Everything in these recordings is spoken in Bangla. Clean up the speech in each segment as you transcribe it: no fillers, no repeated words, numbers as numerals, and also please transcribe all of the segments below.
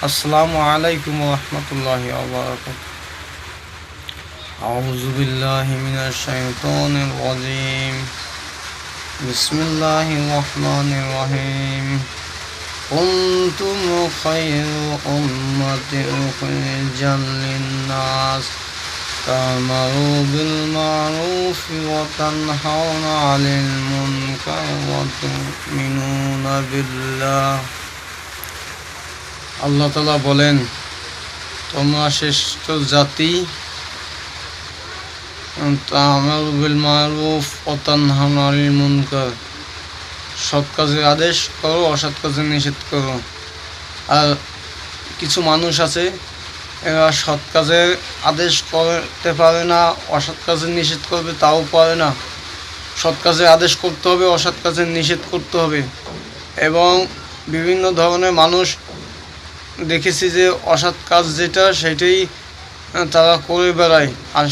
আসসালামু আলাইকুম ওয়া রাহমাতুল্লাহি ওয়া বারাকাতুহু। আউযু বিল্লাহি মিনাশ শাইতানির রাজীম। বিসমিল্লাহির রহমানির রহিম। কুনতুম খায়রা উম্মাতিন উখরিজাত লিন-নাস তা'মুরু বিল মা'রুফি ওয়া তানহাউনা 'আনিল মুনকার ওয়া তু'মিনুনা বিল্লাহ। আল্লাহ তাআলা বলেন, তোমরা শ্রেষ্ঠ জাতি, তা'মুরু বিল মা'রুফ ওয়া তানহাউনা 'আনিল মুনকার, সৎ কাজের আদেশ করো, অসৎ কাজের নিষেধ করো। আর কিছু মানুষ আছে, এরা সৎ কাজের আদেশ করতে পারে না, অসৎ কাজের নিষেধ করবে তাও পারে না। সৎ কাজের আদেশ করতে হবে, অসৎ কাজের নিষেধ করতে হবে। এবং বিভিন্ন ধরনের মানুষ দেখেছি যে অসৎ কাজ যেটা সেটাই তারা করে বেড়ায়, আর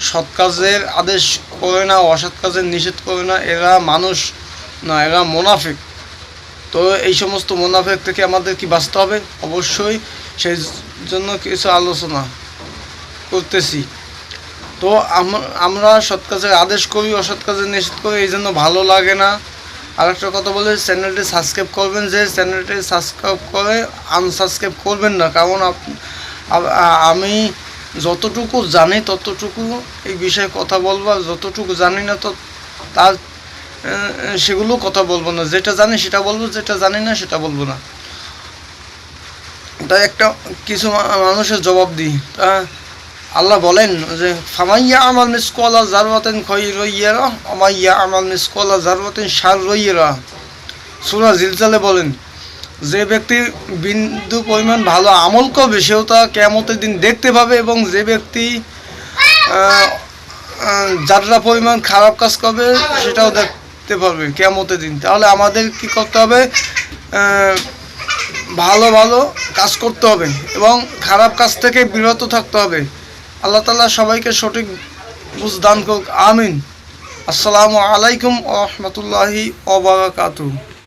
সৎ কাজের আদেশ করে না, অসৎ কাজের নিষেধ করে না। এরা মানুষ না, এরা মুনাফিক। তো এই সমস্ত মুনাফিক থেকে আমাদের কি বাঁচতে হবে? অবশ্যই সেই জন্য কিছু আলোচনা করতেছি। তো আমরা সৎ কাজের আদেশ করি, অসৎ কাজের নিষেধ করি, এই জন্য ভালো লাগে না। আরেকটা কথা বলে, চ্যানেলটি সাবস্ক্রাইব করবেন, যে চ্যানেলটি সাবস্ক্রাইব করে আনসাবস্ক্রাইব করবেন না। কারণ আমি যতটুকু জানি ততটুকু এই বিষয়ে কথা বলবো, আর যতটুকু জানি না তো তার সেগুলো কথা বলবো না। যেটা জানি সেটা বলবো, যেটা জানি না সেটা বলবো না। তাই একটা কিছু মানুষের জবাব দিই। তা আল্লাহ বলেন যে ফামাইয়া আমাল মিসকালা যাররাতিন খায়রান ইয়ারা ওয়া মাইয়া আমাল মিসকালা যাররাতিন শাররান ইয়ারা। সূরা জিলজালে বলেন, যে ব্যক্তি বিন্দু পরিমাণ ভালো আমল করবে সেও তা কিয়ামতের দিন দেখতে পাবে, এবং যে ব্যক্তি যারা পরিমাণ খারাপ কাজ করবে সেটাও দেখতে পাবে কিয়ামতের দিন। তাহলে আমাদের কি করতে হবে? ভালো ভালো কাজ করতে হবে এবং খারাপ কাজ থেকে বিরত থাকতে হবে। আল্লাহ তাআলা সবাইকে সঠিক বুঝ দান করুক, আমিন। আসসালামু আলাইকুম ওয়া রাহমাতুল্লাহি ওয়া বারাকাতুহু।